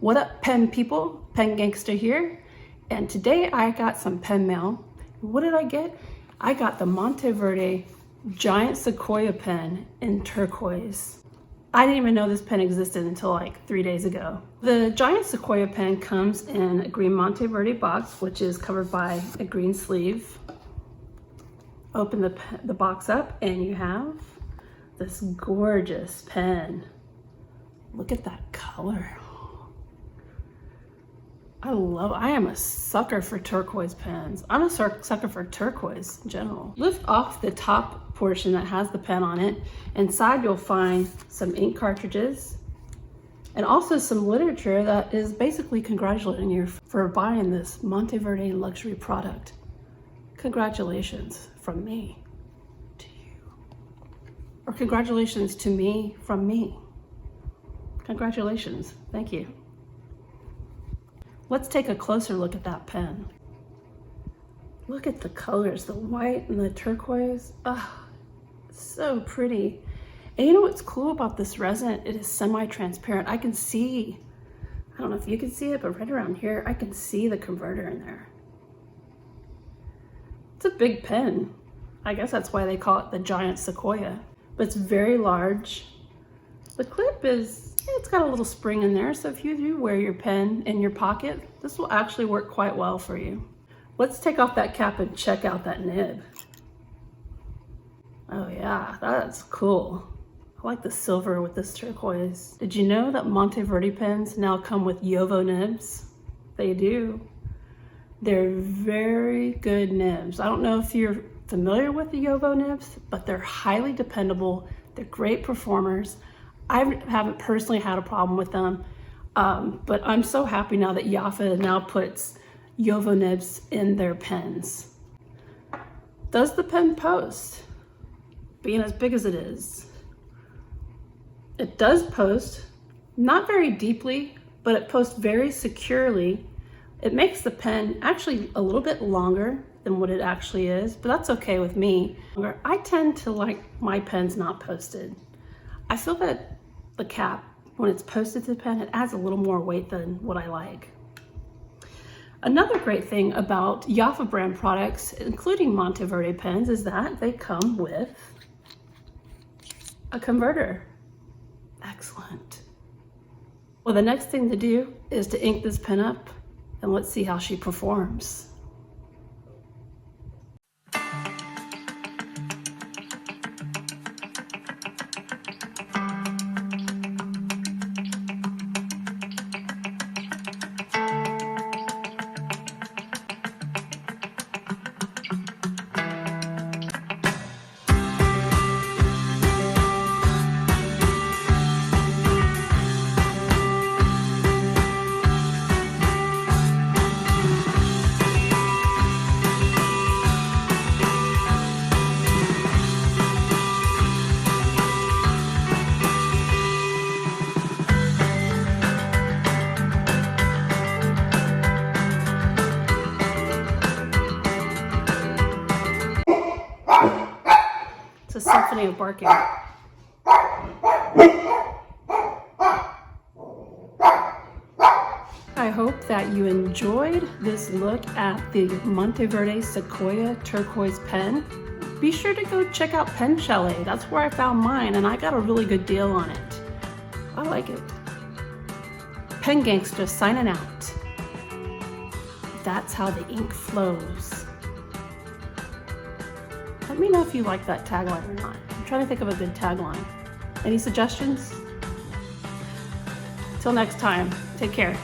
What up, pen people? Pen Gangsta here. And today I got some pen mail. What did I get? I got the Monteverde Giant Sequoia pen in turquoise. I didn't even know this pen existed until like 3 days ago. The Giant Sequoia pen comes in a green Monteverde box, which is covered by a green sleeve. Open the box up and you have this gorgeous pen. Look at that color. I am a sucker for turquoise pens. I'm a sucker for turquoise in general. Lift off the top portion that has the pen on it. Inside you'll find some ink cartridges and also some literature that is basically congratulating you for buying this Monteverde luxury product. Congratulations from me to you. Or congratulations to me from me. Congratulations, thank you. Let's take a closer look at that pen. Look at the colors, the white and the turquoise. Ah, so pretty. And you know what's cool about this resin? It is semi-transparent. I can see, I don't know if you can see it, but right around here, I can see the converter in there. It's a big pen. I guess that's why they call it the Giant Sequoia, but it's very large. The clip is, it's got a little spring in there, so if you do wear your pen in your pocket, this will actually work quite well for you. Let's take off that cap and check out that nib. Oh yeah, that's cool. I like the silver with this turquoise. Did you know that Monteverde pens now come with Jowo nibs? They do. They're very good nibs. I don't know if you're familiar with the Jowo nibs, but they're highly dependable. They're great performers. I haven't personally had a problem with them, but I'm so happy now that Jaffa now puts Jowo nibs in their pens. Does the pen post? Being as big as it is. It does post, not very deeply, but it posts very securely. It makes the pen actually a little bit longer than what it actually is, but that's okay with me. I tend to like my pens not posted. I feel that the cap, when it's posted to the pen, it adds a little more weight than what I like. Another great thing about Jaffa brand products, including Monteverde pens, is that they come with a converter. Excellent. Well, the next thing to do is to ink this pen up, and let's see how she performs. It's a symphony of barking. I hope that you enjoyed this look at the Monteverde Sequoia turquoise pen. Be sure to go check out Pen Chalet. That's where I found mine and I got a really good deal on it. I like it. Pen Gangsta signing out. That's how the ink flows. Let me know if you like that tagline or not. I'm trying to think of a good tagline. Any suggestions? Till next time, take care.